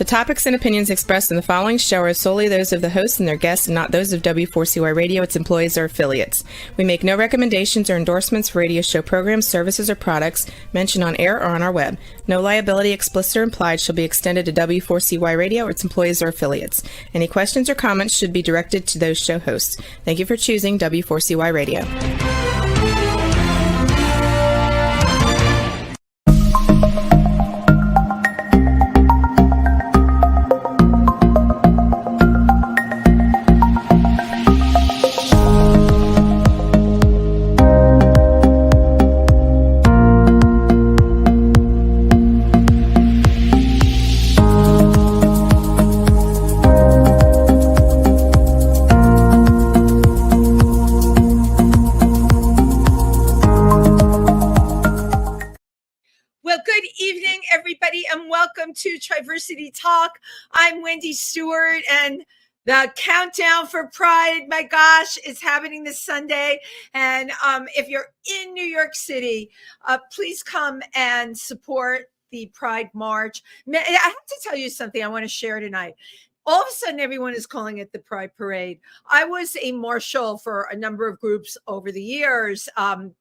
topics and opinions expressed in the following show are solely those of the host and their guests and not those of W4CY Radio, its employees, or affiliates. We make no recommendations or endorsements for radio show programs, services, or products mentioned on air or on our web. No liability, explicit or implied, shall be extended to W4CY Radio or its employees or affiliates. Any questions or comments should be directed to those show hosts. Thank you for choosing W4CY Radio. To Triversity Talk. I'm Wendy Stewart, and the countdown for Pride, my gosh, is happening this Sunday. And if you're in New York City, please come and support the Pride March. I have to tell you something I want to share tonight. All of a sudden, everyone is calling it the Pride Parade. I was a marshal for a number of groups over the years,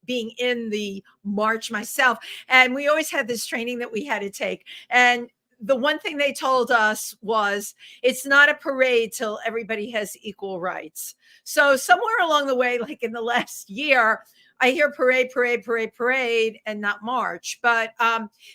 being in the march myself. And we always had this training that we had to take. And the one thing they told us was it's not a parade till everybody has equal rights. So somewhere along the way, like in the last year, I hear parade, and not march. But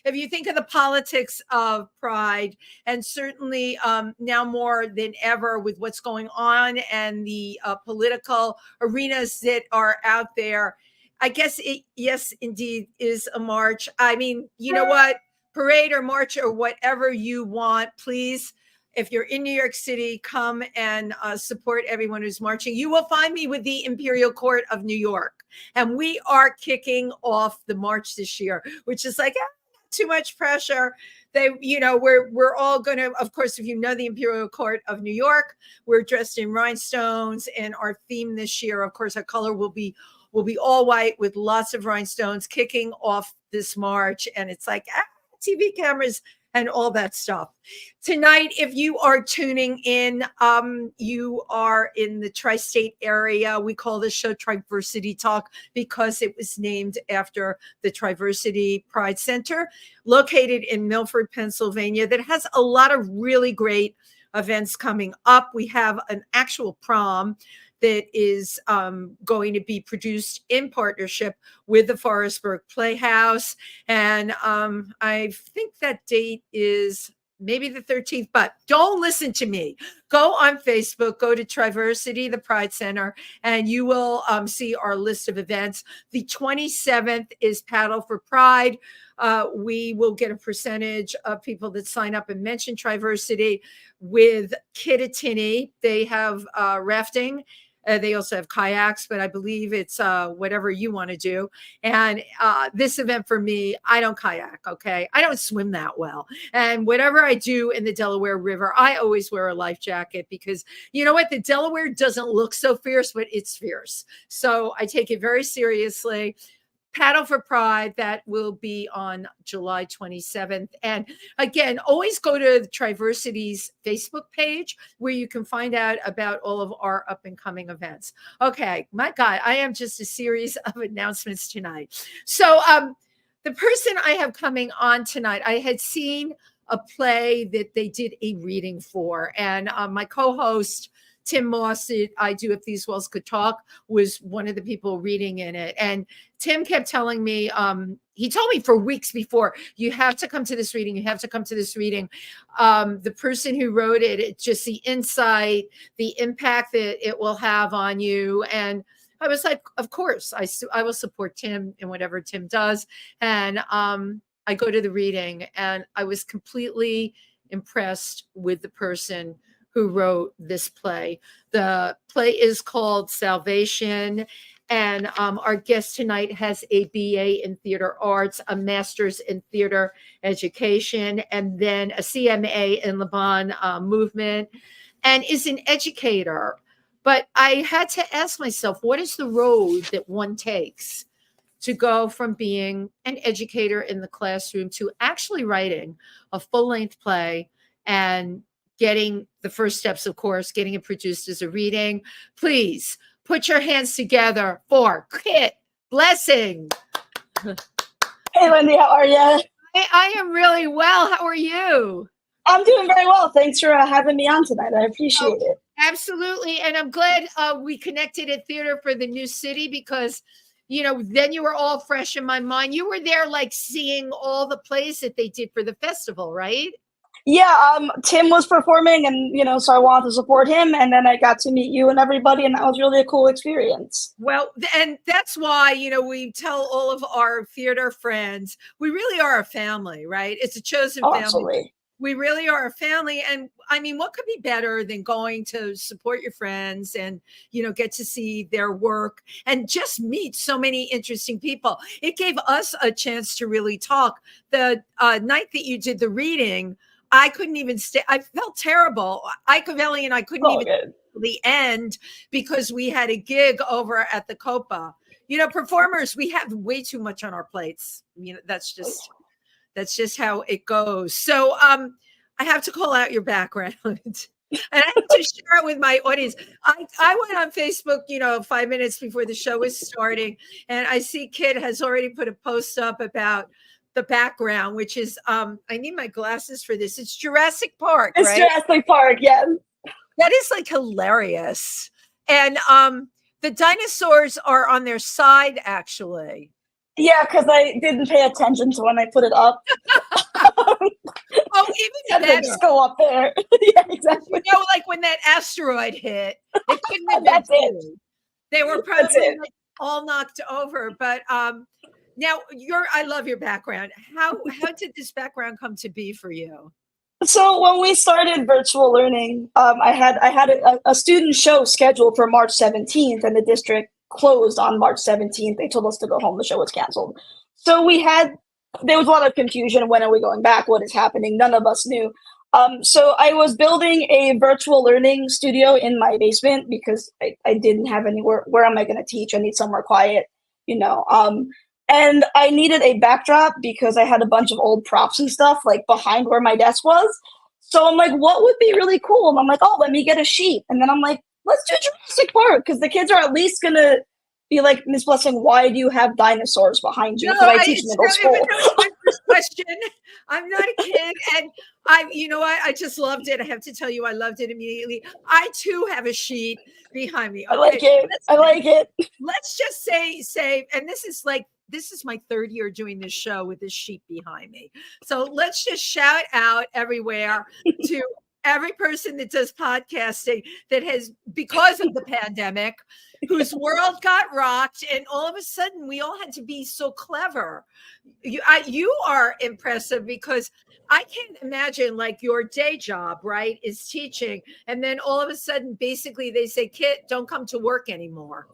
if you think of the politics of Pride, and certainly now more than ever with what's going on and the political arenas that are out there, I guess it, yes, indeed, is a march. I mean, you know what? Parade or march or whatever you want, please. If you're in New York City, come and support everyone who's marching. You will find me with the Imperial Court of New York. And we are kicking off the march this year, which is like not too much pressure. We're all going to, of course, if you know the Imperial Court of New York, we're dressed in rhinestones. And our theme this year, of course, our color will be all white with lots of rhinestones kicking off this march. And it's like, TV cameras and all that stuff. Tonight, if you are tuning in, you are in the tri-state area. We call this show Triversity Talk because it was named after the Triversity Pride Center located in Milford, Pennsylvania, that has a lot of really great events coming up. We have an actual prom that is going to be produced in partnership with the Forestburg Playhouse. And I think that date is maybe the 13th, but don't listen to me. Go on Facebook, go to Triversity, the Pride Center, and you will see our list of events. The 27th is Paddle for Pride. We will get a percentage of people that sign up and mention Triversity with Kitt. They have rafting. They also have kayaks, but I believe it's whatever you want to do. And this event for me, I don't kayak, okay? I don't swim that well. And whatever I do in the Delaware River, I always wear a life jacket because you know what? The Delaware doesn't look so fierce, but it's fierce. So I take it very seriously. Paddle for Pride, that will be on July 27th. And again, always go to Triversity's Facebook page where you can find out about all of our up and coming events. Okay, my God, I am just a series of announcements tonight. So the person I have coming on tonight, I had seen a play that they did a reading for. And my co-host, Tim Moss, I Do If These Walls Could Talk, was one of the people reading in it. And Tim kept telling me, he told me for weeks before, you have to come to this reading. You have to come to this reading. The person who wrote it, it's just the insight, the impact that it will have on you. And I was like, of course, I will support Tim in whatever Tim does. And I go to the reading and I was completely impressed with the person who wrote this play. The play is called Salvation. And our guest tonight has a BA in theater arts, a master's in theater education, and then a CMA in Laban movement, and is an educator. But I had to ask myself, what is the road that one takes to go from being an educator in the classroom to actually writing a full-length play and getting the first steps, of course, getting it produced as a reading. Please put your hands together for Kitt Blessing. Hey, Wendy, how are you? I am really well. How are you? I'm doing very well. Thanks for having me on tonight. I appreciate it. Absolutely. And I'm glad we connected at Theater for the New City because, you know, then you were all fresh in my mind. You were there like seeing all the plays that they did for the festival, right? Yeah, Tim was performing and, you know, so I wanted to support him. And then I got to meet you and everybody, and that was really a cool experience. Well, and that's why, you know, we tell all of our theater friends, we really are a family, right? It's a chosen family. Absolutely. We really are a family. And I mean, what could be better than going to support your friends and, you know, get to see their work and just meet so many interesting people. It gave us a chance to really talk. The night that you did the reading, I couldn't even stay. I felt terrible. Kelly and I couldn't even get to the end because we had a gig over at the Copa. You know, performers, we have way too much on our plates. You know, that's just how it goes. So I have to call out your background and I have to share it with my audience. I went on Facebook, you know, 5 minutes before the show was starting, and I see Kitt has already put a post up about the background, which is I need my glasses for this. It's Jurassic Park, It's right? Jurassic Park, yeah. That is like hilarious. And the dinosaurs are on their side, actually. Yeah, because I didn't pay attention to when I put it up. Oh, even better. Just go up there. Yeah, exactly. You know, like when that asteroid hit, it couldn't have been That's it. true. They were probably like all knocked over. But now I love your background. How did this background come to be for you? So when we started virtual learning, I had a student show scheduled for March 17th, and the district closed on March 17th. They told us to go home. The show was canceled. So there was a lot of confusion. When are we going back? What is happening? None of us knew. So I was building a virtual learning studio in my basement because I didn't have anywhere. Where am I going to teach? I need somewhere quiet, you know. And I needed a backdrop because I had a bunch of old props and stuff like behind where my desk was. So I'm like, what would be really cool? And I'm like, oh, let me get a sheet. And then I'm like, let's do Jurassic Park because the kids are at least going to be like, Miss Blessing, why do you have dinosaurs behind you? Because I teach middle school. That was my first question. I'm not a kid. And you know what? I just loved it. I have to tell you, I loved it immediately. I too have a sheet behind me. Okay, I like it. Let's just say, and this is my third year doing this show with this sheet behind me. So let's just shout out everywhere to every person that does podcasting that has, because of the pandemic, whose world got rocked, and all of a sudden we all had to be so clever. You are impressive because I can't imagine like your day job, right, is teaching, and then all of a sudden, basically, they say, Kitt, don't come to work anymore.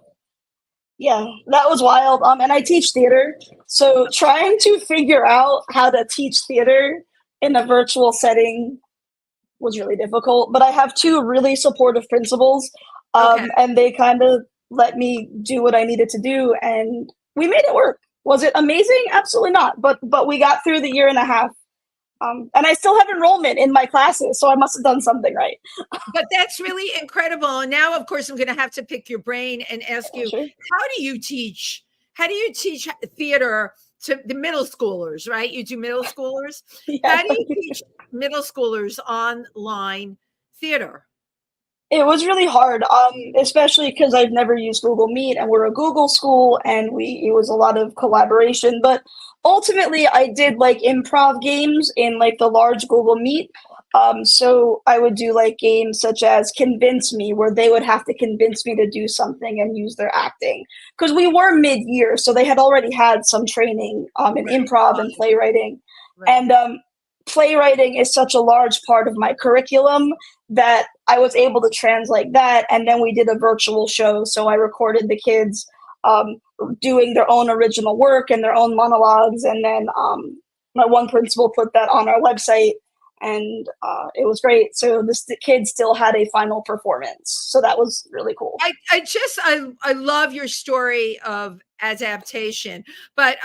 Yeah, that was wild. And I teach theater. So trying to figure out how to teach theater in a virtual setting was really difficult. But I have two really supportive principals. And they kind of let me do what I needed to do. And we made it work. Was it amazing? Absolutely not. But we got through the year and a half. And I still have enrollment in my classes, so I must have done something right. But that's really incredible. And now, of course, I'm going to have to pick your brain and ask you, Sure. how do you teach theater to the middle schoolers, right? You do middle schoolers. Yeah. How do you teach middle schoolers online theater? It was really hard, especially because I've never used Google Meet, and we're a Google school, and it was a lot of collaboration. But ultimately, I did like improv games in like the large Google Meet. So I would do like games such as Convince Me, where they would have to convince me to do something and use their acting. Because we were mid-year, so they had already had some training in improv and playwriting. Right. And playwriting is such a large part of my curriculum that I was able to translate that. And then we did a virtual show. So I recorded the kids doing their own original work and their own monologues. And then my one principal put that on our website, and it was great. So the kids still had a final performance. So that was really cool. I love your story of adaptation. But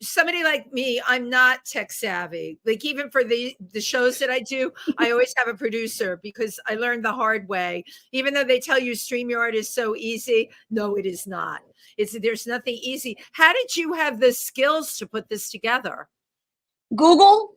somebody like me, I'm not tech savvy. Like even for the shows that I do, I always have a producer because I learned the hard way. Even though they tell you StreamYard is so easy, no, it is not. There's nothing easy. How did you have the skills to put this together? Google,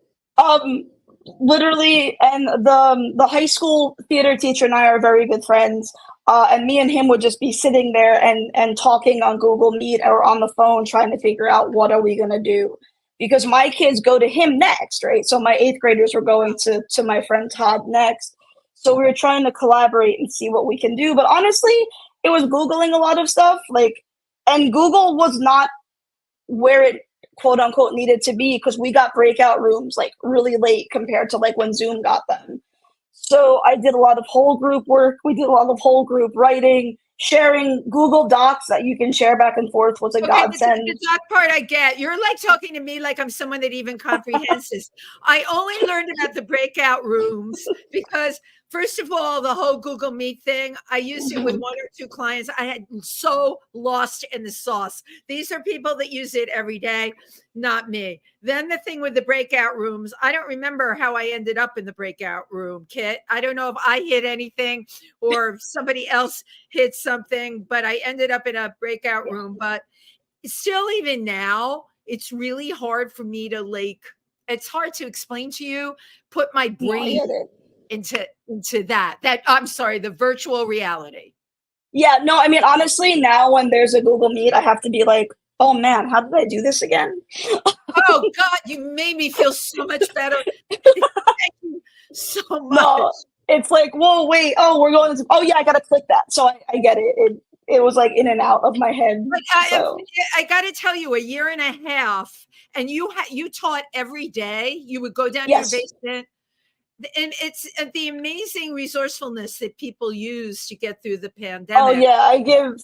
literally, and the high school theater teacher and I are very good friends. And me and him would just be sitting there and talking on Google Meet or on the phone, trying to figure out what are we going to do, because my kids go to him next, right? So my 8th graders were going to my friend Todd next. So we were trying to collaborate and see what we can do. But honestly, it was Googling a lot of stuff, and Google was not where it quote unquote needed to be, because we got breakout rooms really late compared to when Zoom got them. So I did a lot of whole group work. We did a lot of whole group writing, sharing Google Docs that you can share back and forth was a godsend. The doc part I get. You're talking to me like I'm someone that even comprehends this. I only learned about the breakout rooms because, first of all, the whole Google Meet thing, I used it with 1 or 2 clients. I had so lost in the sauce. These are people that use it every day, not me. Then the thing with the breakout rooms, I don't remember how I ended up in the breakout room, Kitt. I don't know if I hit anything or if somebody else hit something, but I ended up in a breakout room. But still, even now, it's really hard for me to it's hard to explain to you, put my brain into that I'm sorry, the virtual reality. Yeah, no, I mean, honestly, now when there's a Google Meet, I have to be like, oh man, how did I do this again? Oh God, you made me feel so much better. Thank you so much. No, it's whoa, wait, we're going to, oh yeah, I gotta click that. So I get it. It was in and out of my head. But I got to tell you, 1.5 years, and you taught every day. You would go down to your basement. And it's the amazing resourcefulness that people use to get through the pandemic. Oh yeah,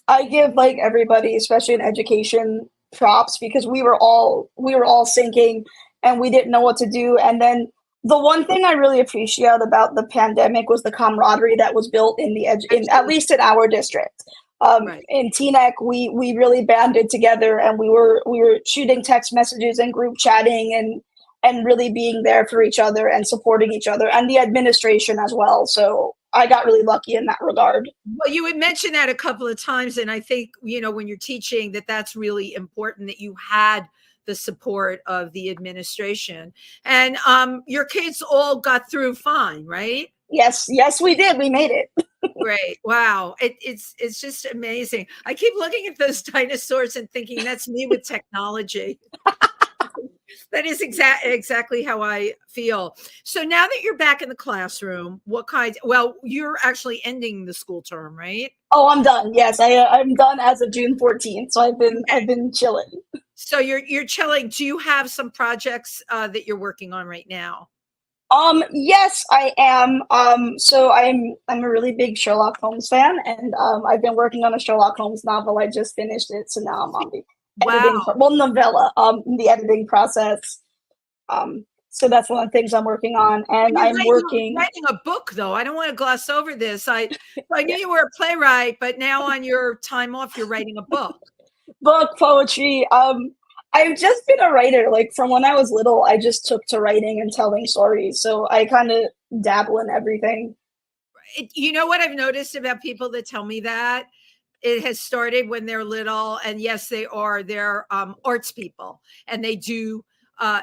I give everybody, especially in education, props, because we were all sinking and we didn't know what to do. And then the one thing I really appreciate about the pandemic was the camaraderie that was built in at least in our district. Right. In TNEC, we really banded together, and we were shooting text messages and group chatting and really being there for each other and supporting each other, and the administration as well. So I got really lucky in that regard. Well, you had mentioned that a couple of times, and I think, when you're teaching, that's really important that you had the support of the administration. And your kids all got through fine, right? Yes, we did. We made it. Great. Wow. It's just amazing. I keep looking at those dinosaurs and thinking that's me with technology. That is exactly how I feel. So now that you're back in the classroom, you're actually ending the school term, right? Oh, I'm done. Yes, I'm done as of June 14th. So I've been chilling. So you're chilling. Do you have some projects that you're working on right now? Yes, I am. So I'm a really big Sherlock Holmes fan, and I've been working on a Sherlock Holmes novel. I just finished it, so now I'm on the novella, the editing process. So that's one of the things I'm working on, and writing a book, though. I don't want to gloss over this. I knew you were a playwright, but now on your time off, you're writing a book. Book, poetry. I've just been a writer. From when I was little, I just took to writing and telling stories. So I kind of dabble in everything. You know what I've noticed about people that tell me that? It has started when they're little, and yes, they're arts people, and they do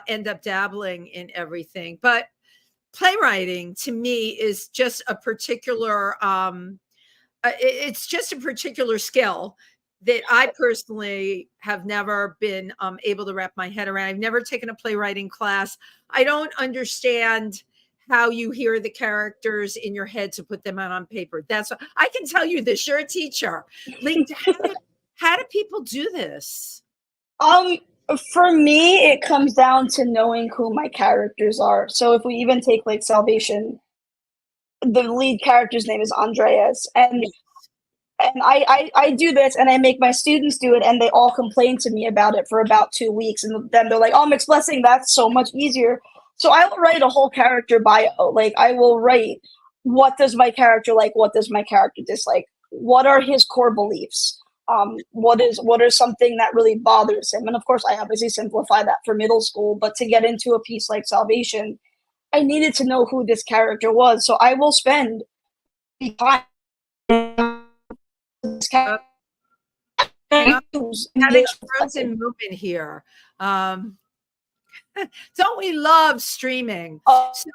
end up dabbling in everything. But playwriting to me is just a particular, it's just a particular skill that I personally have never been able to wrap my head around. I've never taken a playwriting class. I don't understand how you hear the characters in your head to put them out on paper. That's what, I can tell you this. You're a teacher. How do people do this? For me, it comes down to knowing who my characters are. So if we even take Salvation, the lead character's name is Andreas, and I do this, and I make my students do it, and they all complain to me about it for about 2 weeks, and then they're like, "Oh, Mix Blessing, that's so much easier." So I will write a whole character bio. I will write, what does my character like? What does my character dislike? What are his core beliefs? What is something that really bothers him? And of course, I obviously simplify that for middle school. But to get into a piece like Salvation, I needed to know who this character was. So I will spend the time. This character. Having a frozen movement here. Don't we love streaming? So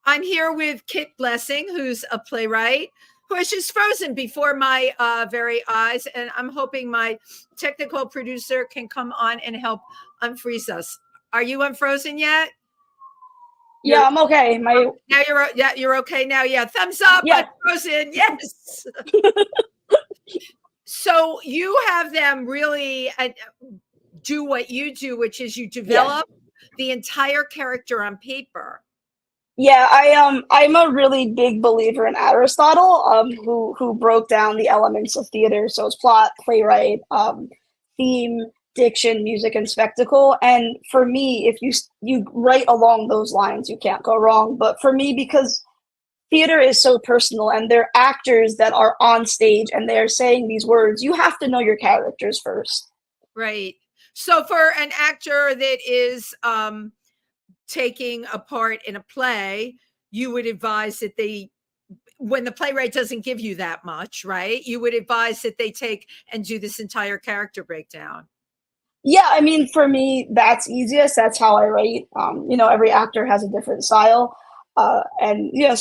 I'm here with Kitt Blessing, who's a playwright who is just frozen before my very eyes. And I'm hoping my technical producer can come on and help unfreeze us. Are you unfrozen yet? Yeah, I'm okay. Now you're okay now. Yeah, thumbs up. Yeah. Unfrozen. Yes. So you have them really do what you do, which is you develop the entire character on paper. Yeah, I'm a really big believer in Aristotle, who broke down the elements of theater. So it's plot, playwright, theme, diction, music, and spectacle. And for me, if you write along those lines, you can't go wrong. But for me, because theater is so personal and they're actors that are on stage and they're saying these words, you have to know your characters first. Right. So for an actor that is taking a part in a play, you would advise that when the playwright doesn't give you that much, right? You would advise that they take and do this entire character breakdown. Yeah, I mean, for me, that's easiest. That's how I write. Every actor has a different style. So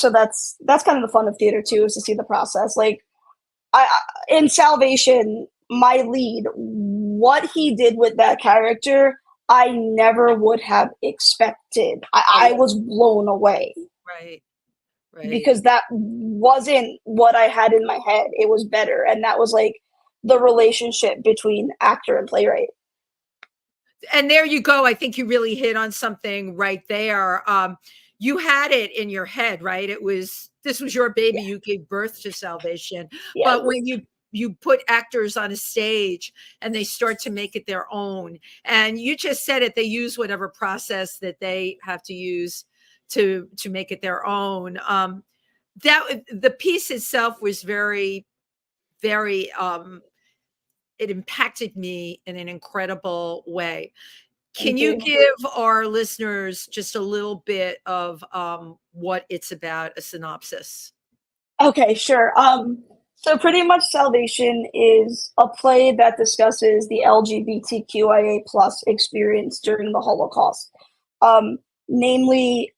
that's kind of the fun of theater too, is to see the process. Like in Salvation, my lead, what he did with that character, I never would have expected. I was blown away. Right. Because that wasn't what I had in my head. It was better. And that was like the relationship between actor and playwright. And there you go. I think you really hit on something right there. You had it in your head, right? This was your baby. Yeah. You gave birth to Salvation. Yeah. But when you put actors on a stage and they start to make it their own, and you just said it, they use whatever process that they have to use to make it their own. That the piece itself was very, very, it impacted me in an incredible way. Can you give our listeners just a little bit of what it's about, a synopsis? Okay, sure. So pretty much Salvation is a play that discusses the LGBTQIA+ experience during the Holocaust. Namely,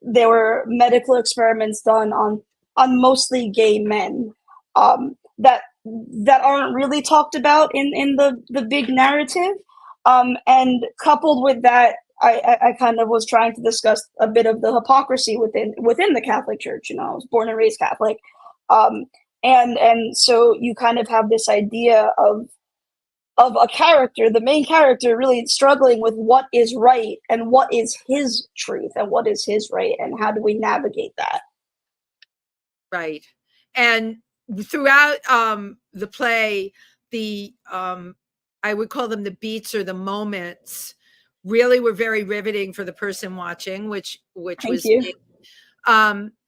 there were medical experiments done on mostly gay men that aren't really talked about in the big narrative. And coupled with that, I kind of was trying to discuss a bit of the hypocrisy within the Catholic Church. I was born and raised Catholic. And so you kind of have this idea of a character, the main character, really struggling with what is right and what is his truth and what is his right and how do we navigate that. Right. And throughout the play, I would call them the beats or the moments, really were very riveting for the person watching, which was me.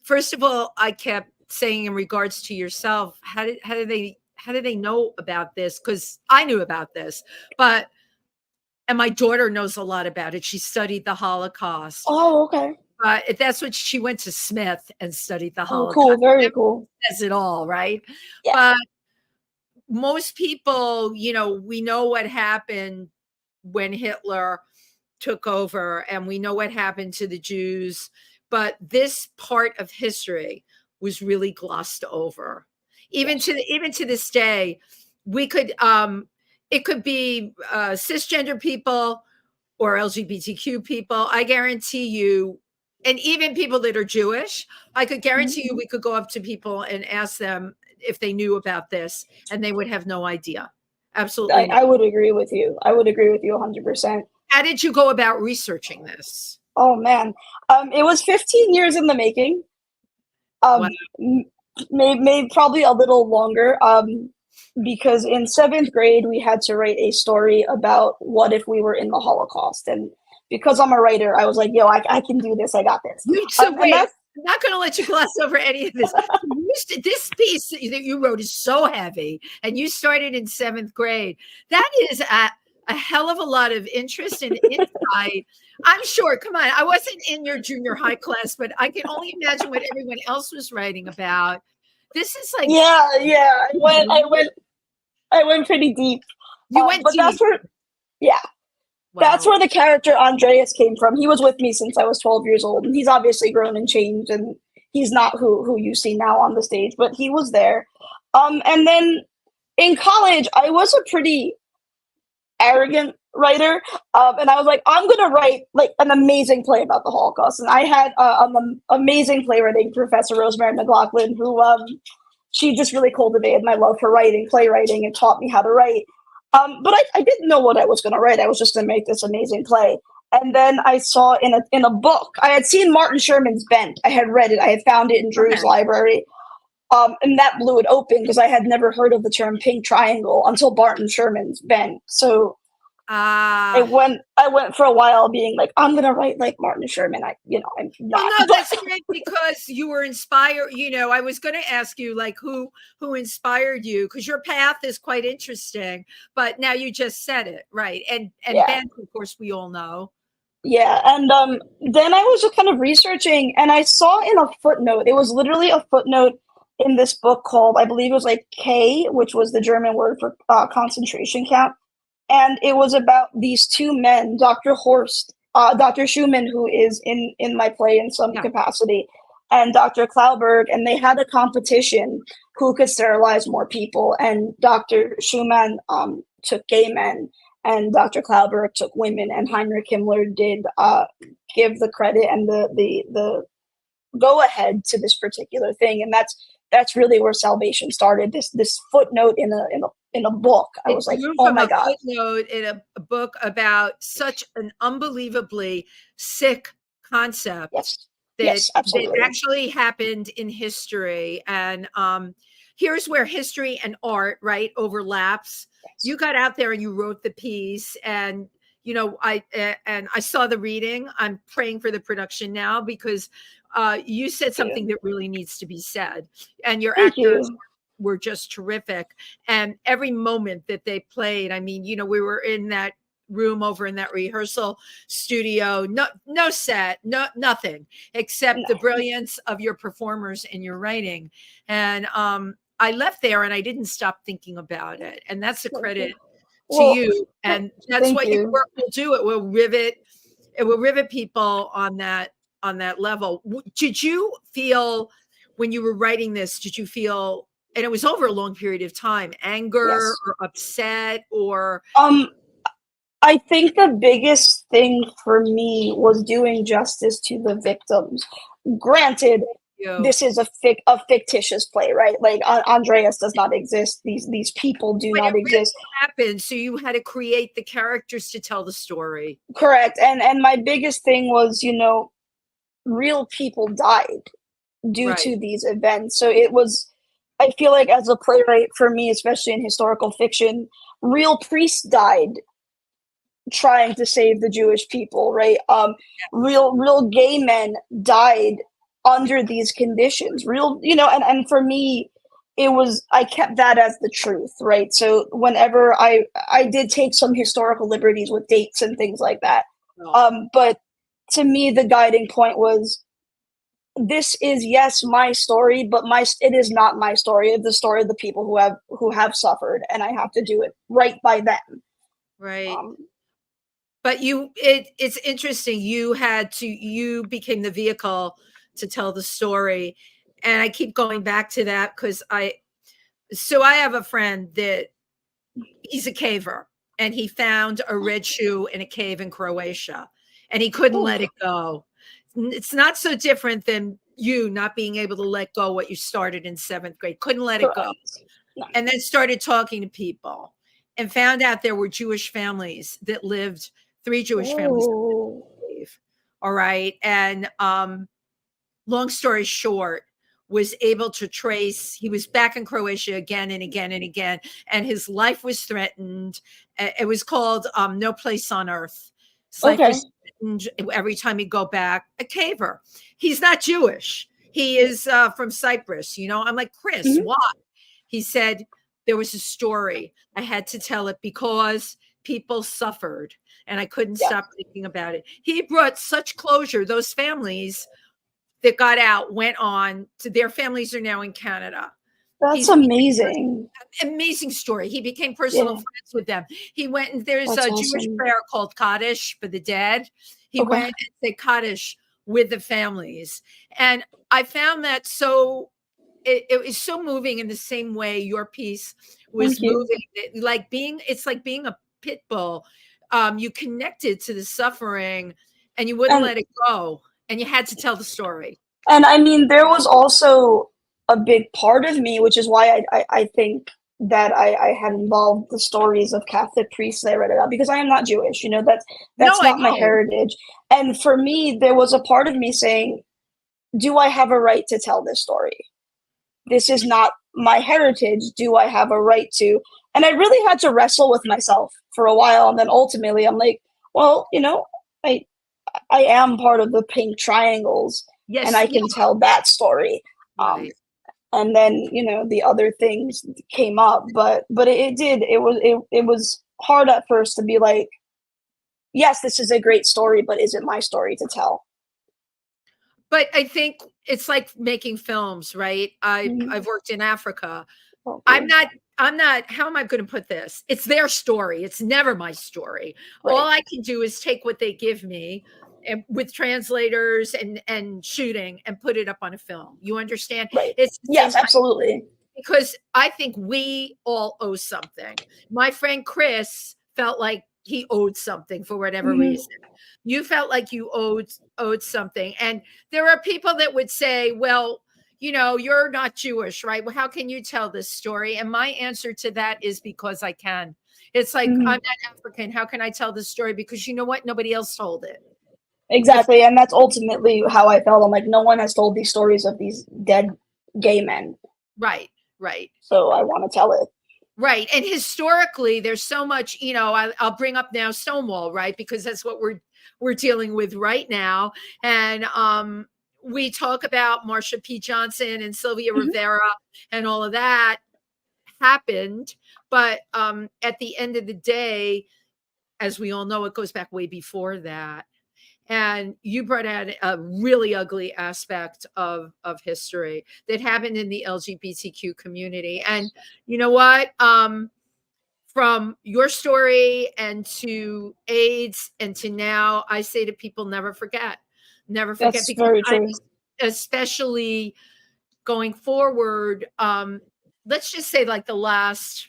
First of all, I kept saying in regards to yourself, how did they know about this? Because I knew about this, and my daughter knows a lot about it. She studied the Holocaust. Oh, okay. That's what she went to Smith and studied the Holocaust. Cool, very cool. Says it all, right? Yeah. But most people, we know what happened when Hitler took over, and we know what happened to the Jews, but this part of history was really glossed over. Even to this day, we could it could be cisgender people or LGBTQ people. I guarantee you, and even people that are Jewish, I could guarantee you we could go up to people and ask them if they knew about this, and they would have no idea. Absolutely. I would agree with you. I would agree with you 100%. How did you go about researching this? Oh, man. It was 15 years in the making. Wow. Maybe probably a little longer. Because in 7th grade, we had to write a story about what if we were in the Holocaust. And because I'm a writer, I was like, yo, I can do this. I got this. So wait, I'm not going to let you gloss over any of this. This piece that you wrote is so heavy, and you started in 7th grade. That is a hell of a lot of interest and insight. I'm sure. Come on, I wasn't in your junior high class, but I can only imagine what everyone else was writing about. This is like, yeah. I went pretty deep. You went but deep. Yeah. Wow. That's where the character Andreas came from. He was with me since I was 12 years old, and he's obviously grown and changed, and he's not who you see now on the stage, but he was there. And then in college, I was a pretty arrogant writer, and I was like, I'm gonna write like an amazing play about the Holocaust. And I had an amazing playwriting professor, Rosemary McLaughlin, who she just really cultivated my love for writing, playwriting, and taught me how to write. But I didn't know what I was going to write. I was just going to make this amazing play. And then I saw in a book, I had seen Martin Sherman's Bent. I had read it. I had found it in Drew's library. And that blew it open because I had never heard of the term pink triangle until Martin Sherman's Bent. So I went for a while being like, I'm going to write like Martin Sherman. I'm not. Well, no, that's great because you were inspired. I was going to ask you like who inspired you, because your path is quite interesting, but now you just said it, right? And Ben, of course, we all know. Yeah, and then I was just kind of researching, and I saw in a footnote, it was literally a footnote in this book called, I believe it was like K, which was the German word for concentration camp. And it was about these two men, Dr. Schumann, who is in my play in some capacity, and Dr. Klauberg, and they had a competition who could sterilize more people. And Dr. Schumann took gay men, and Dr. Klauberg took women, and Heinrich Himmler did give the credit and the go ahead to this particular thing. And that's really where salvation started. This footnote in a book. I was like, oh my God. Footnote in a book about such an unbelievably sick concept that actually happened in history. And here's where history and art, right, overlaps. Yes. You got out there and you wrote the piece, and I saw the reading. I'm praying for the production now because you said something that really needs to be said, and your actors were just terrific. And every moment that they played, I mean, we were in that room over in that rehearsal studio, no set, nothing except the brilliance of your performers and your writing. And I left there and I didn't stop thinking about it. And that's a credit to you. And that's what your work will do. It will rivet people on that level. Did you feel when you were writing this, and it was over a long period of time, anger or upset or? I think the biggest thing for me was doing justice to the victims. Granted, this is a fictitious play, right? Like Andreas does not exist. These people do not exist. Happened, so you had to create the characters to tell the story. Correct. And my biggest thing was, real people died due to these events. So it was, I feel like as a playwright, for me, especially in historical fiction, real priests died trying to save the Jewish people, right? Real gay men died under these conditions. And for me, I kept that as the truth, right? So whenever I did take some historical liberties with dates and things like that. But to me, the guiding point was, this is my story, but it is not my story. It's the story of the people who have suffered, and I have to do it right by them. Right. But it's interesting. You became the vehicle to tell the story, and I keep going back to that because I have a friend that he's a caver, and he found a red shoe in a cave in Croatia, and he couldn't let it go. It's not so different than you not being able to let go what you started in 7th grade. Couldn't let it go. No. And then started talking to people and found out there were Jewish families that lived, 3 Jewish families. All right. And long story short, was able to trace, he was back in Croatia again and again and again, and his life was threatened. It was called No Place on Earth. His life Okay. was threatened every time he'd go back. A caver. He's not Jewish. He is from Cyprus. I'm like, Chris, Mhm. why? He said, there was a story. I had to tell it because people suffered and I couldn't Yeah. stop thinking about it. He brought such closure. Those families that got out went on to their families are now in Canada. That's amazing. Amazing story. He became personal friends with them. He went and there's That's a Jewish awesome. prayer called Kaddish for the dead. He Okay. went and said Kaddish with the families. And I found that so it was so moving in the same way your piece was Thank you. moving. It's like being a pit bull. You connected to the suffering and you wouldn't And let it go. And you had to tell the story. and I mean, there was also a big part of me, which is why I think that I had involved the stories of Catholic priests that I read about because I am not Jewish. That's No, that's I not my know. heritage. And for me, there was a part of me saying, do I have a right to tell this story? This is not my heritage. Do I have a right to? And I really had to wrestle with myself for a while. And then ultimately I'm like, well, I I am part of the pink triangles and Yes, I yeah, can tell that story. Um, right. and then, the other things came up, but it was hard at first to be like, yes, this is a great story, but is it my story to tell? But I think it's like making films, right? Mhm. I've worked in Africa. Oh, I'm cool. not I'm not how am I going to put this? It's their story. It's never my story. All Right, I can do is take what they give me and with translators and shooting and put it up on a film. You understand? right. It's the same Yes, kind absolutely. because I think we all owe something. My friend Chris felt like he owed something for whatever Mhm. reason. You felt like you owed something. And there are people that would say, well, you're not Jewish, right? Well, how can you tell this story? And my answer to that is because I can. It's like I'm Mhm. not African. How can I tell this story? Because you know what? Nobody else told it. The Exactly, and that's ultimately how I felt. I'm like, no one has told these stories of these dead gay men, right, right. so I want to tell it. Right. And historically, there's so much, I'll bring up now Stonewall, right? Because that's what we're dealing with right now. And we talk about Marsha P. Johnson and Sylvia Mhm. Rivera and all of that happened. But at the end of the day, as we all know, it goes back way before that. And you brought out a really ugly aspect of history that happened in the LGBTQ community. And you know what? From your story and to AIDS and to now, I say to people, never forget, That's because very I, true. especially going forward, let's just say like the last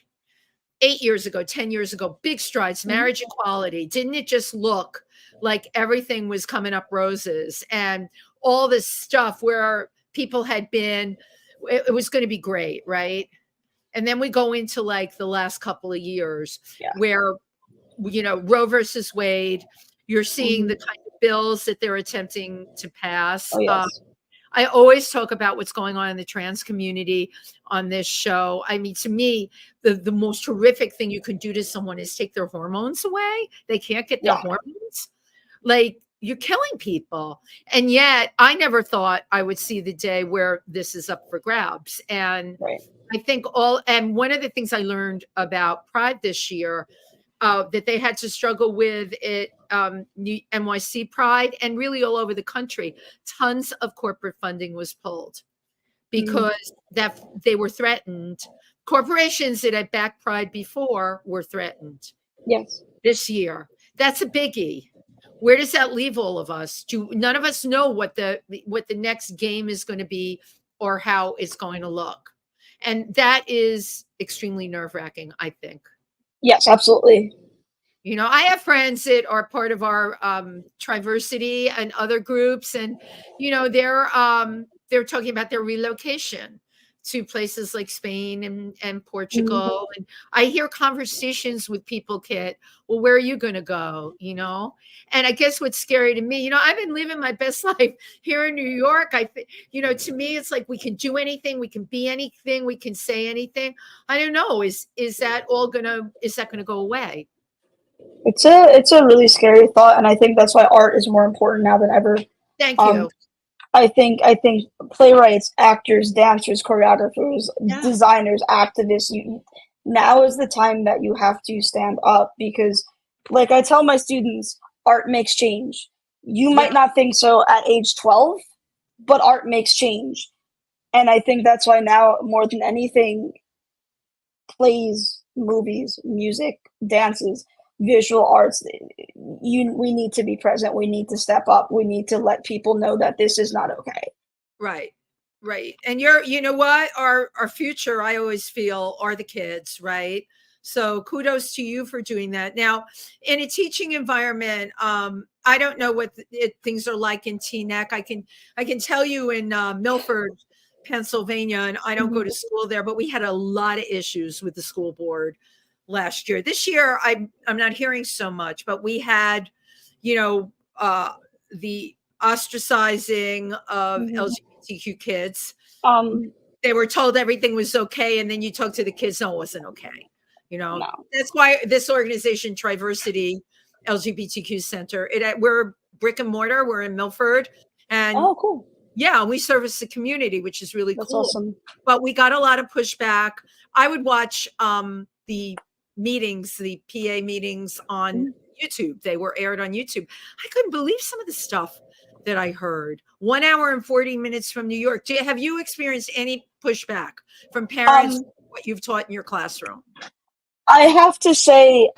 8 years ago, 10 years ago, big strides, Mhm. marriage equality. Didn't it just look like everything was coming up roses and all this stuff where people had been, it was going to be great, right? And then we go into like the last couple of years Yeah. where, Roe versus Wade, you're seeing the Mhm. kind of bills that they're attempting to pass. Oh, yes. I always talk about what's going on in the trans community on this show. I mean, to me, the most horrific thing you can do to someone is take their hormones away. They can't get their Yeah. hormones. Like, you're killing people. And yet, I never thought I would see the day where this is up for grabs. And Right. I think and one of the things I learned about Pride this year, that they had to struggle with it, NYC Pride and really all over the country, tons of corporate funding was pulled Mhm. because that they were threatened. Corporations that had backed Pride before were threatened Yes. this year. That's a biggie. Where does that leave all of us? Do none of us know what the next game is going to be or how it's going to look? And that is extremely nerve-wracking, I think. Yes, absolutely. I have friends that are part of our Triversity and other groups, and they're talking about their relocation to places like Spain and Mhm. Portugal. And I hear conversations with people, Kit, well, where are you going to go? And I guess what's scary to me, I've been living my best life here in New York. To me, it's like we can do anything, we can be anything, we can say anything. I don't know. Is that gonna go away? It's a really scary thought, and I think that's why art is more important now than ever. Thank Um, you. I think playwrights, actors, dancers, choreographers, Yeah. designers, activists, now is the time that you have to stand up because, like I tell my students, art makes change. You Yeah. might not think so at age 12, but art makes change. And I think that's why now more than anything, plays, movies, music, dances, visual arts, we need to be present. We need to step up. We need to let people know that this is not okay. Right. Right. And you know what? Our future, I always feel, are the kids, right? So kudos to you for doing that. Now, in a teaching environment, I don't know what things are like in Teaneck. I can tell you in Milford, Pennsylvania, and I don't go Mhm. to school there, but we had a lot of issues with the school board last year. This year, I'm not hearing so much, but we had, you know, the ostracizing of Mhm. LGBTQ kids. Um, They were told everything was okay, and then you talk to the kids, no, it wasn't okay. You know, no. that's why this organization, Triversity LGBTQ Center, we're brick and mortar. We're in Milford, and Oh, cool. yeah, we service the community, which is really That's cool. awesome. But we got a lot of pushback. I would watch the meetings, the PA meetings on Mhm. YouTube. They were aired on YouTube. I couldn't believe some of the stuff that I heard. 1 hour and 40 minutes from New York. Have you experienced any pushback from parents, Um, what you've taught in your classroom? I have to say,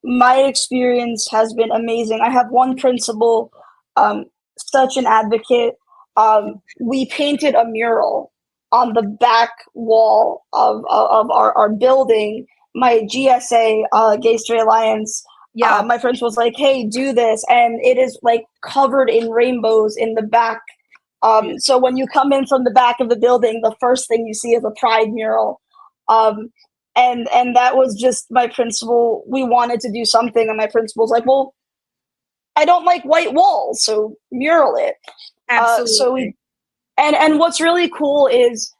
my experience has been amazing. I have one principal, um, such an advocate. We painted a mural on the back wall of our building. My GSA, Gay Straight Alliance, Yeah. my principal was like, "Hey, do this," and it is like covered in rainbows in the back. Yeah. So when you come in from the back of the building, the first thing you see is a pride mural. Um, and that was just my principal. We wanted to do something, and my principal's like, "Well, I don't like white walls, so mural it." So we Absolutely. and what's really cool is,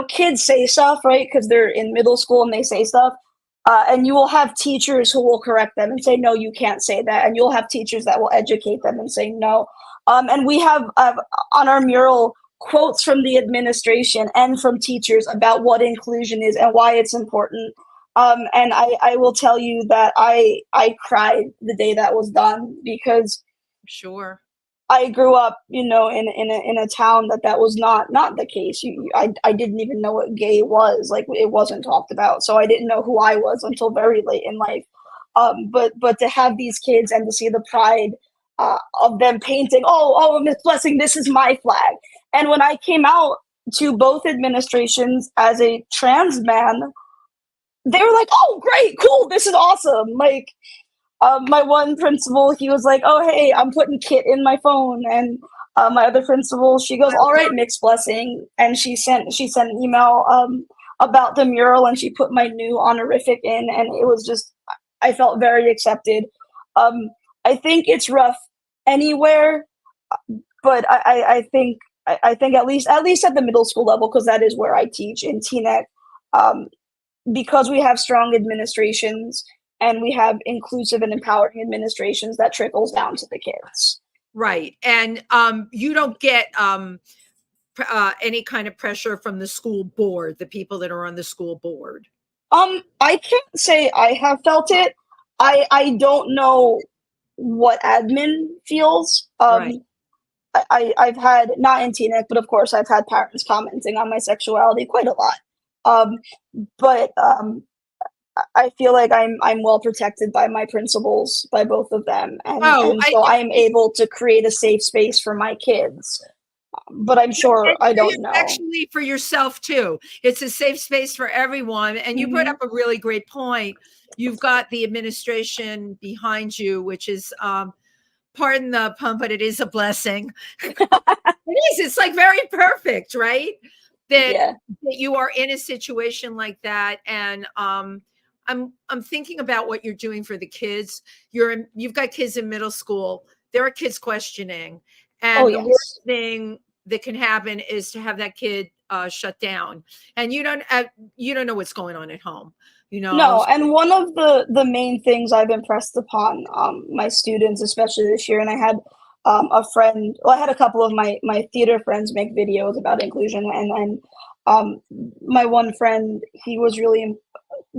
kids say stuff, right? Because they're in middle school and they say stuff. And you will have teachers who will correct them and say, no, you can't say that. And you'll have teachers that will educate them and say no. And we have on our mural quotes from the administration and from teachers about what inclusion is and why it's important. And I will tell you that I cried the day that was done because Sure. I grew up, in a town that was not the case. I didn't even know what gay was. Like it wasn't talked about, so I didn't know who I was until very late in life. But to have these kids and to see the pride of them painting, Miss Blessing, this is my flag. And when I came out to both administrations as a trans man, they were like, "Oh, great, cool, this is awesome!" Like my one principal, he was like, "Oh, hey, I'm putting Kitt in my phone," and my other principal, she goes, "All right, mixed blessing," and she sent an email about the mural, and she put my new honorific in, and it was just, I felt very accepted. Um, I think it's rough anywhere, but I think at least at the middle school level, because that is where I teach in Teaneck, um, because we have strong administrations and we have inclusive and empowering administrations, that trickles down to the kids. Right. And you don't get any kind of pressure from the school board, the people that are on the school board. I can't say I have felt it. I don't know what admin feels. Right. I've had, not in Teaneck, but of course I've had parents commenting on my sexuality quite a lot. Um, but I feel like I'm well protected by my principals, by both of them, and Oh, and so I'm able to create a safe space for my kids. But I'm sure I don't it's know. actually for yourself too. It's a safe space for everyone. And you brought Hmm. up a really great point. You've got the administration behind you, which is pardon the pun, but it is a blessing. It is. It's like very perfect, right? That Yeah. that you are in a situation like that, and I'm thinking about what you're doing for the kids. You've got kids in middle school. There are kids questioning, Oh and the yes. worst thing that can happen is to have that kid shut down, and you don't know what's going on at home. you know. No, and one of the main things I've impressed upon my students, especially this year, and I had a friend, well, I had a couple of my theater friends make videos about inclusion, and my one friend, he was really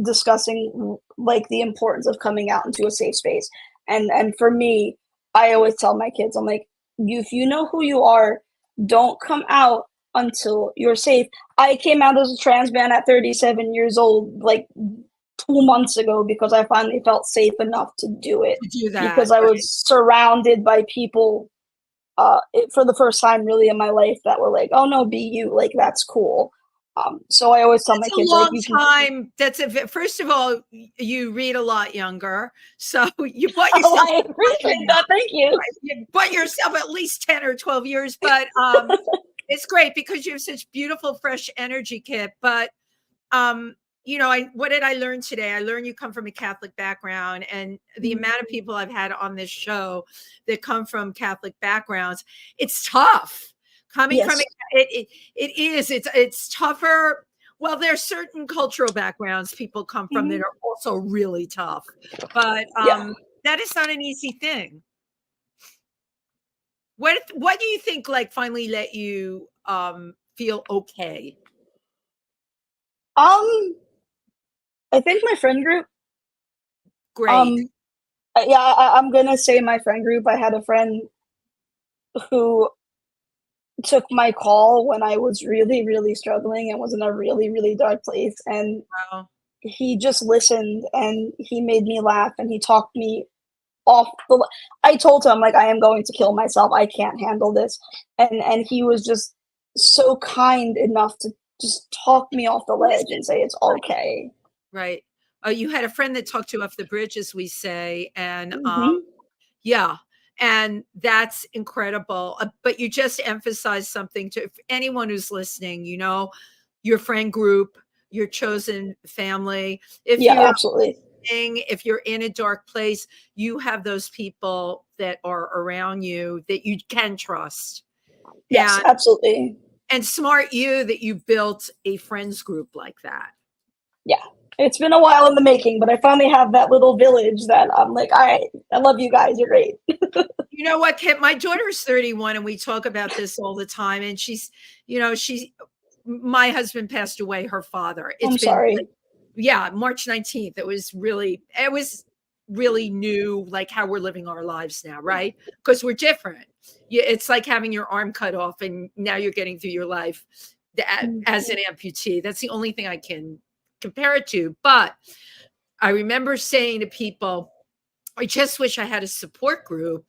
discussing like the importance of coming out into a safe space. And for me, I always tell my kids, I'm like, if you know who you are, don't come out until you're safe. I came out as a trans man at 37 years old, like 2 months ago, because I finally felt safe enough to do it. To do that, because I right. was surrounded by people for the first time really in my life that were like, oh no, be you, like that's cool. So I always tell my That's a kids, like, long you can. time. First of all, you read a lot younger, so you put Oh, yourself. I appreciate that. Thank you. You put yourself at least 10 or 12 years, but it's great because you have such beautiful, fresh energy, Kitt. But what did I learn today? I learned you come from a Catholic background, and the amount of people I've had on this show that come from Catholic backgrounds, it's tough. Coming from it's tougher. Well, there's certain cultural backgrounds people come from that are also really tough, but that is not an easy thing. What do you think like finally let you feel okay? I think my friend group. Great. I'm gonna say my friend group. I had a friend who took my call when I was really, really struggling and was in a really, really dark place, and Wow. he just listened and he made me laugh and he talked me off the. I told him, like, I am going to kill myself. I can't handle this, and he was just so kind enough to just talk me off the ledge and say it's okay. Right. You had a friend that talked you off the bridge, as we say, and Mhm. yeah, and that's incredible. But you just emphasized something to anyone who's listening. Your friend group, your chosen family. If Yeah, you're absolutely. if you're in a dark place, you have those people that are around you that you can trust. Yes, And absolutely. smart you that you built a friends group like that. Yeah. It's been a while in the making, but I finally have that little village that I'm like, all right, I love you guys. You're great. You know what, Kit? My daughter's 31, and we talk about this all the time. And my husband passed away, her father. I'm It's been, sorry. March 19th. It was really new, like how we're living our lives now, right? Because we're different. It's like having your arm cut off, and now you're getting through your life as an amputee. That's the only thing I can compare it to. But I remember saying to people, I just wish I had a support group.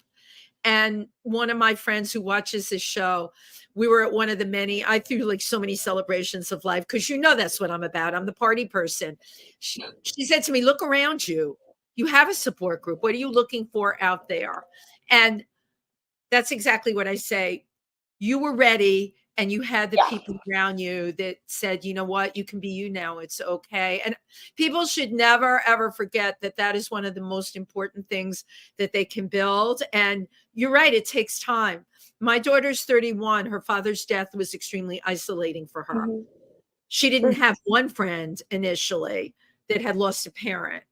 And one of my friends who watches this show, we were at one of the many, I threw like so many celebrations of life because that's what I'm about. I'm the party person. She said to me, look around you. You have a support group. What are you looking for out there? And that's exactly what I say. You were ready and you had the Yeah. people around you that said, you know what, you can be you now. It's okay. And people should never, ever forget that that is one of the most important things that they can build. And you're right, it takes time. My daughter's 31. Her father's death was extremely isolating for her. Mhm. She didn't have one friend initially that had lost a parent.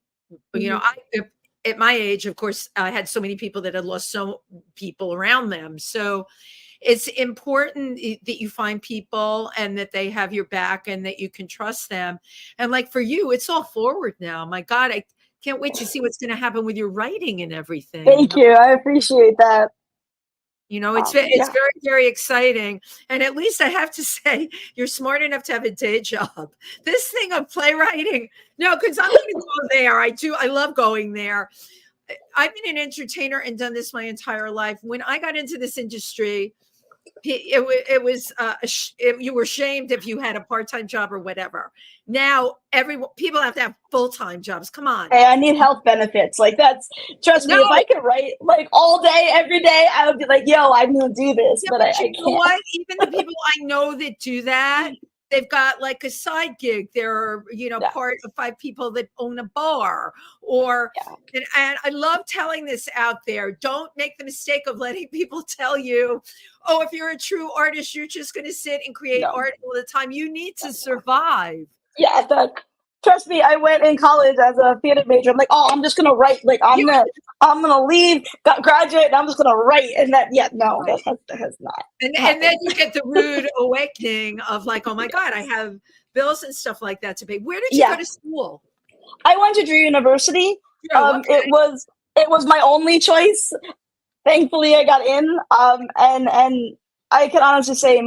Mhm. At my age, of course, I had so many people that had lost so people around them. So it's important that you find people and that they have your back and that you can trust them. And like for you, it's all forward now. My God, I can't wait to see what's going to happen with your writing and everything. Thank you. I appreciate that. It's Yeah. very, very exciting. And at least I have to say, you're smart enough to have a day job. This thing of playwriting, no, because I'm going to go there. I love going there. I've been an entertainer and done this my entire life. When I got into this industry, you were shamed if you had a part-time job or whatever. Now people have to have full-time jobs. Come on. Hey, I need health benefits. Like trust me, if I could write like all day, every day, I would be like, yo, I'm gonna do this, but I can't. You know what? Even the people I know that do that, they've got like a side gig. They're, part of 5 people that own a bar and I love telling this out there. Don't make the mistake of letting people tell you, oh, if you're a true artist, you're just going to sit and create art all the time. You need to survive. Yeah, Trust me, I went in college as a theater major. I'm like, oh, I'm just gonna write. Like, I'm gonna leave, graduate, and I'm just gonna write. And no, Right. that has not And happened. then you get the rude awakening of like, oh my God, I have bills and stuff like that to pay. Where did you go to school? I went to Drew University. Okay. It was my only choice. Thankfully, I got in. And I can honestly say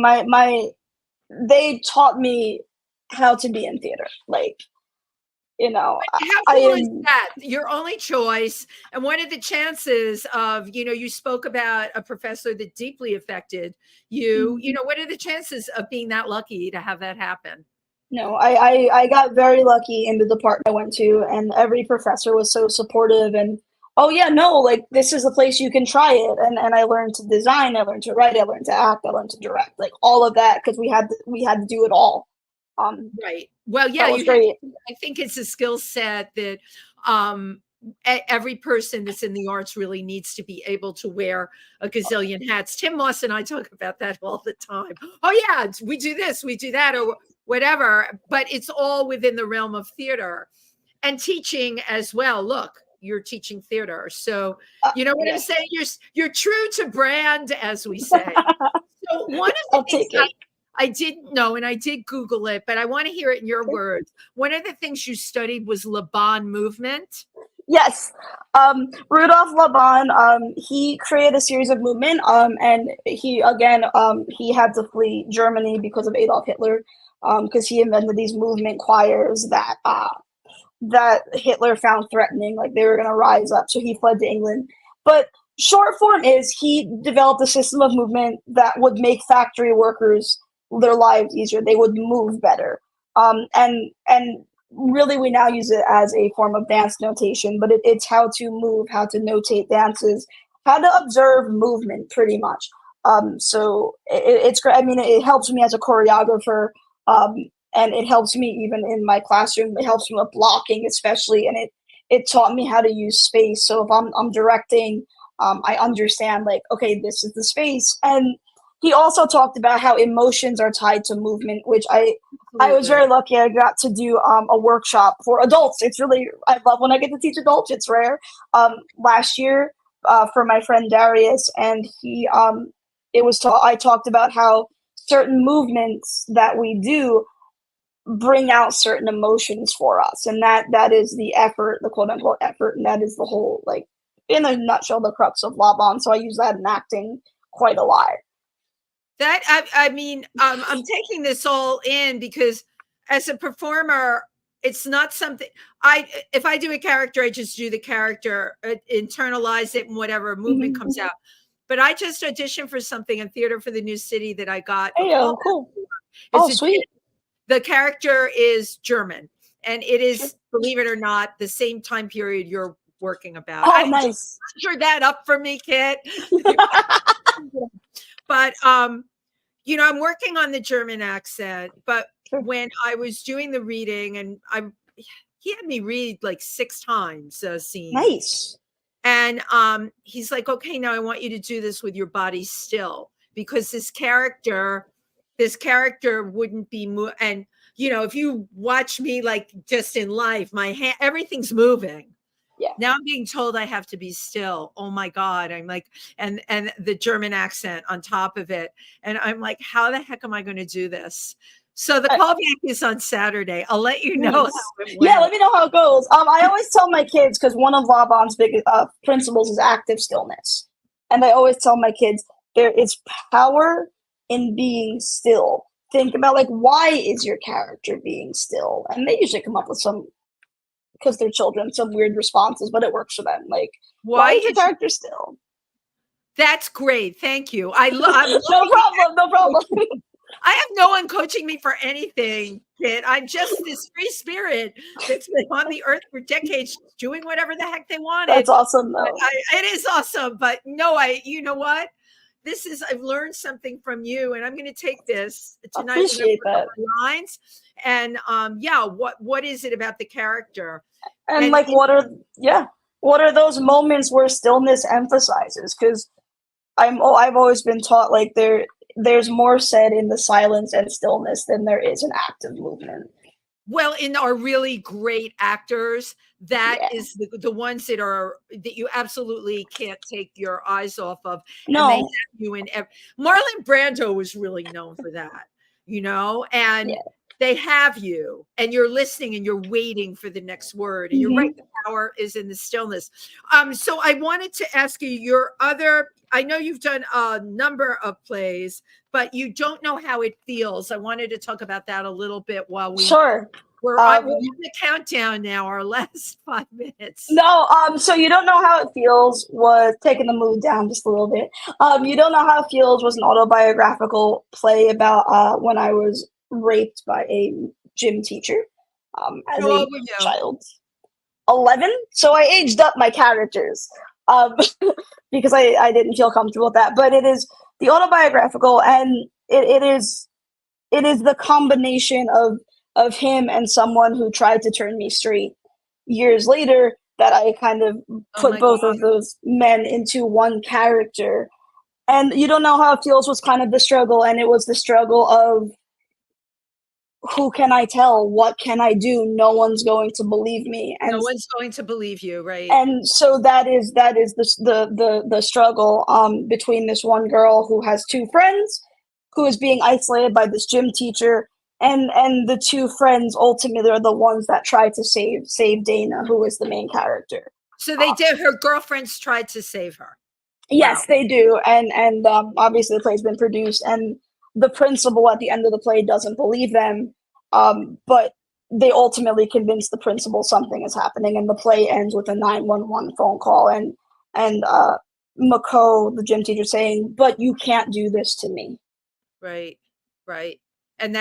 they taught me how to be in theater. Like, How cool is that? Your only choice. And what are the chances of, you spoke about a professor that deeply affected you. What are the chances of being that lucky to have that happen? No, I got very lucky in the department I went to, and every professor was so supportive. And oh yeah, no, like this is the place you can try it. And I learned to design, I learned to write, I learned to act, I learned to direct, like all of that because we had to do it all. Right. Well, yeah, I think it's a skill set that every person that's in the arts really needs to be able to wear a gazillion hats. Tim Moss and I talk about that all the time. Oh yeah, we do this, we do that, or whatever, but it's all within the realm of theater and teaching as well. Look, you're teaching theater. So you know what I'm saying? You're true to brand, as we say. So one of the things I didn't know, and I did Google it, but I want to hear it in your words. One of the things you studied was Laban movement. Yes. Rudolf Laban, he created a series of movement, and he had to flee Germany because of Adolf Hitler, because he invented these movement choirs that Hitler found threatening, like they were going to rise up. So he fled to England. But short form is he developed a system of movement that would make factory workers their lives easier. They would move better. And really we now use it as a form of dance notation, but it's how to move, how to notate dances, how to observe movement pretty much. So it's great. I mean, it helps me as a choreographer, and it helps me even in my classroom. It helps me with blocking, especially, and it taught me how to use space. So if I'm directing, I understand like, okay, this is the space. And he also talked about how emotions are tied to movement, which I was very lucky. I got to do a workshop for adults. I love when I get to teach adults. It's rare. Last year for my friend Darius, and I talked about how certain movements that we do bring out certain emotions for us, and that is the effort, the quote unquote effort, and that is the whole, like, in a nutshell, the crux of Laban. So I use that in acting quite a lot. I'm taking this all in because as a performer, it's not something if I do a character, I just do the character, internalize it, and whatever movement comes out. But I just auditioned for something in Theater for the New City that I got. Hey, cool. Oh, sweet. The character is German, and it is, believe it or not, the same time period you're working about. Oh, nice. Conjure that up for me, Kitt. But I'm working on the German accent. But when I was doing the reading, and he had me read like 6 times a scene. Nice. And he's like, okay, now I want you to do this with your body still, because this character wouldn't be and if you watch me like just in life, my hand, everything's moving. Yeah. Now I'm being told I have to be still. Oh my God. I'm like, and the German accent on top of it. And I'm like, how the heck am I going to do this? So the callback is on Saturday. I'll let you know how it went. Yeah, let me know how it goes. I always tell my kids, because one of Laban's big principles is active stillness. And I always tell my kids, there is power in being still. Think about, like, why is your character being still? And they usually come up with some, because they're children, some weird responses, but it works for them. Like, why is your character still? That's great. Thank you. No problem. I have no one coaching me for anything, Kitt. I'm just this free spirit that's been on the earth for decades, doing whatever the heck they wanted. That's awesome, though. It is awesome, but no, you know what? I've learned something from you, and I'm going to take this tonight. Appreciate that. Lines, and what is it about the character? And like, what are those moments where stillness emphasizes? Because I've always been taught, like, there's more said in the silence and stillness than there is in active movement. well, in our really great actors, that Yeah. is the ones that you absolutely can't take your eyes off of, and they have No. you in Marlon Brando was really known for that, and Yeah. they have you, and you're listening, and you're waiting for the next word, and you're right, Hmm. the power is in the stillness. So I wanted to ask you I know you've done a number of plays, but you don't know how it feels. I wanted to talk about that a little bit while Sure. we're Um, in the countdown now, our last 5 minutes. no. So you don't know how it feels was taking the mood down just a little bit. You don't know how it feels was an autobiographical play about when I was raped by a gym teacher as How a old were you? child. 11. So I aged up my characters um, because I didn't feel comfortable with that. But it is the autobiographical, and it is the combination of him and someone who tried to turn me straight years later that I kind of Oh put my both of God. those men into one character. And you don't know how it feels was kind of the struggle, and it was the struggle of who can I tell? What can I do? No one's going to believe me. No And one's going to believe you, right? and so that is the struggle between this one girl who has two friends who is being isolated by this gym teacher, and the two friends ultimately are the ones that try to save Dana, who is the main character. So they did. Her girlfriends tried to save her. Wow. Yes, they do, and obviously the play's been produced, and the principal at the end of the play doesn't believe them, but they ultimately convince the principal something is happening, and the play ends with a 911 phone call, and Mako, the gym teacher, saying, "But you can't do this to me." Right. Right. And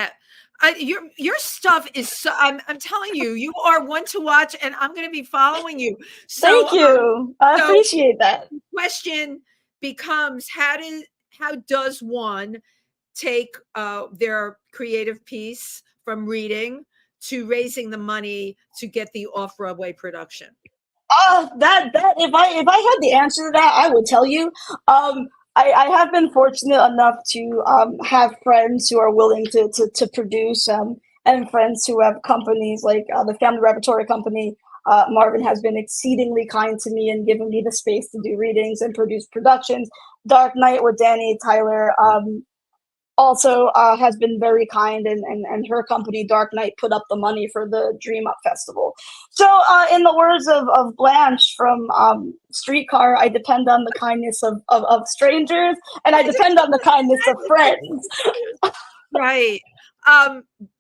your stuff is so, I'm telling you, you are one to watch, and I'm going to be following you. So Thank you. I so appreciate that. question becomes, how does one take their creative piece from reading to raising the money to get the off-Broadway production? That if I had the answer to that, I would tell you. I have been fortunate enough to have friends who are willing to produce, and friends who have companies like the Family Repertory Company. Marvin has been exceedingly kind to me and given me the space to do readings and produce productions. Dark Night with Danny Tyler also has been very kind, and her company Dark Knight put up the money for the Dream Up Festival. So in the words of Blanche from Streetcar, I depend on the kindness of strangers, and I depend on the kindness of friends. Right.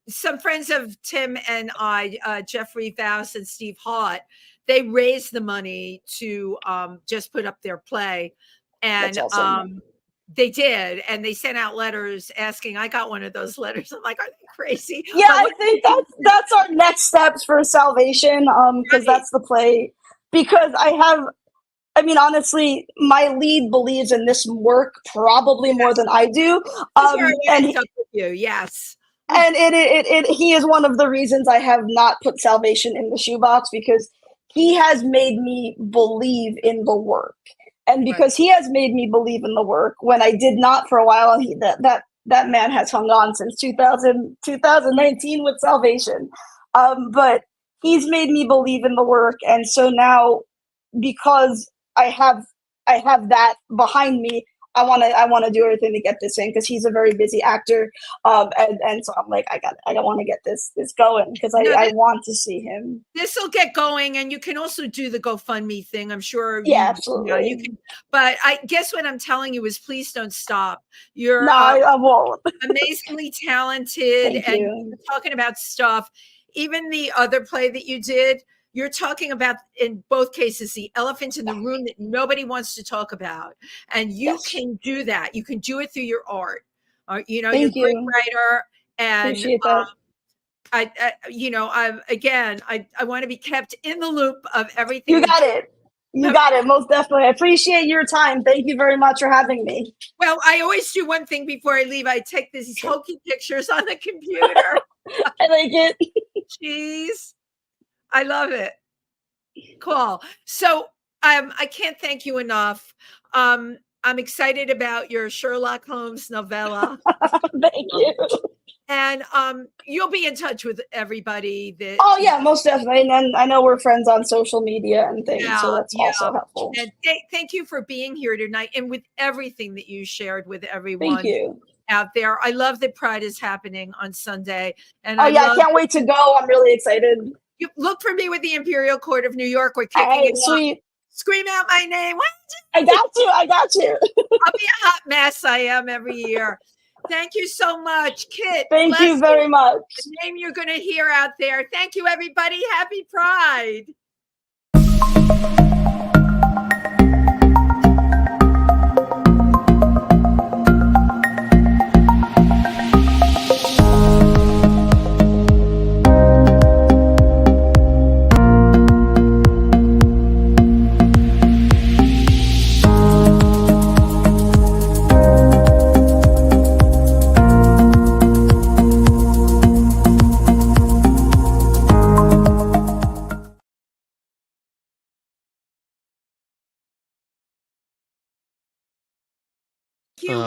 Some friends of Tim and I, Jeffrey Faust and Steve Haught, they raised the money to just put up their play. That's And awesome. they did. And they sent out letters asking. I got one of those letters. I'm like, are they crazy? Yeah, But I think that's our next steps for Salvation, because right, that's the play. Because I mean, honestly, my lead believes in this work probably more than I do. this is where I want to And end up with you. Yes. he is one of the reasons I have not put Salvation in the shoebox, because he has made me believe in the work. And Right. because he has made me believe in the work when I did not for a while, and that man has hung on since 2019 with Salvation. But he's made me believe in the work, and so now, because I have that behind me, I want to do everything to get this in, because he's a very busy actor, and so I'm like, I don't want to get this going, because No, I want to see him. this will get going, and you can also do the GoFundMe thing. I'm sure Yeah, you absolutely. can. But I guess what I'm telling you is, please don't stop. You're No, I won't. amazingly talented, Thank and you. you're talking about stuff. Even the other play that you did, you're talking about, in both cases, the elephant in the room that nobody wants to talk about, and you Yes. can do that. You can do it through your art. You're a Thank great you. writer, and Appreciate that. I want to be kept in the loop of everything You you got do. it. You got it. Most definitely. I appreciate your time. Thank you very much for having me. Well, I always do one thing before I leave. I take these hokey pictures on the computer. I like it. Jeez, I love it. Cool. So I can't thank you enough. I'm excited about your Sherlock Holmes novella. Thank you. And you'll be in touch with everybody that. Oh yeah, most definitely. And then I know we're friends on social media and things, so that's Yeah. also helpful. And thank you for being here tonight and with everything that you shared with everyone. Thank you. Out there. I love that Pride is happening on Sunday. And I can't wait to go. I'm really excited. You look for me with the Imperial Court of New York. We're kicking Hey, it sweet. off. Scream out my name. I got you. I'll be a hot mess. I am every year. Thank you so much, Kitt. Thank you very much. The name you're going to hear out there. Thank you, everybody. Happy Pride. Thank you.